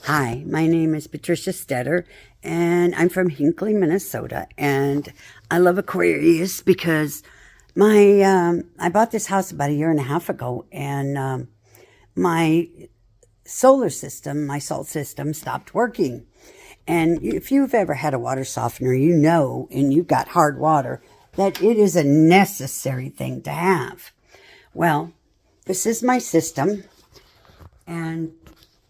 Hi, my name is Patricia Stetter, and I'm from Hinckley, Minnesota. And I love Aquarius because I bought this house about a year and a half ago, and my solar system, my salt system, stopped working. And if you've ever had a water softener, you know, and you've got hard water, that it is a necessary thing to have. Well, this is my system, and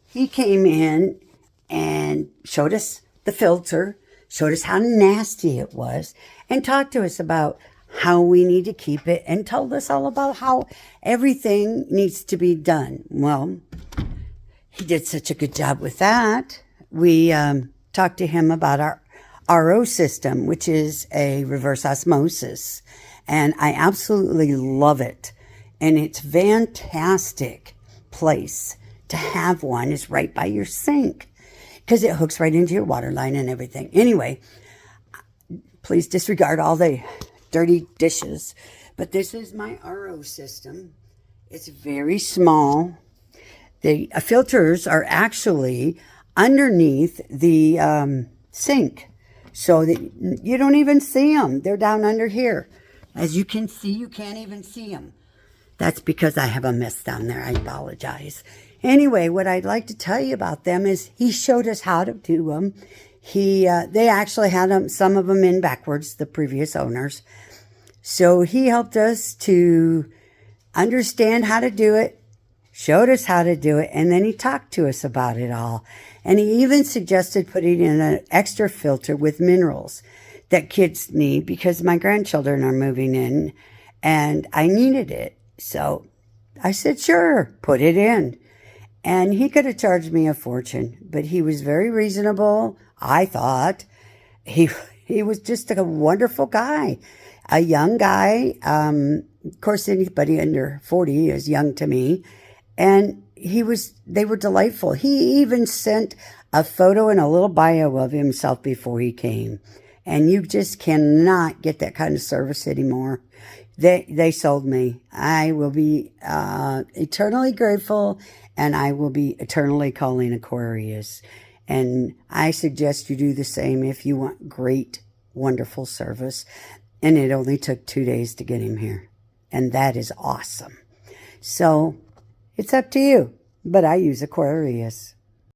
he came in and showed us the filter, showed us how nasty it was, and talked to us about how we need to keep it, and told us all about how everything needs to be done. Well, he did such a good job with that. We talked to him about our RO system, which is a reverse osmosis, and I absolutely love it. And it's fantastic place to have one is right by your sink because it hooks right into your water line and everything. Anyway, please disregard all the dirty dishes. But this is my RO system. It's very small. The filters are actually underneath the sink so that you don't even see them. They're down under here. As you can see, you can't even see them. That's because I have a mess down there. I apologize. Anyway, what I'd like to tell you about them is he showed us how to do them. They actually had some of them in backwards, the previous owners. So he helped us to understand how to do it, showed us how to do it, and then he talked to us about it all. And he even suggested putting in an extra filter with minerals that kids need because my grandchildren are moving in and I needed it. So I said, sure, put it in. And he could have charged me a fortune, but he was very reasonable, I thought. He was just a wonderful guy, a young guy. Of course, anybody under 40 is young to me. And they were delightful. He even sent a photo and a little bio of himself before he came. And you just cannot get that kind of service anymore. They sold me. I will be eternally grateful, and I will be eternally calling Aquarius. And I suggest you do the same if you want great, wonderful service. And it only took 2 days to get him here. And that is awesome. So it's up to you. But I use Aquarius.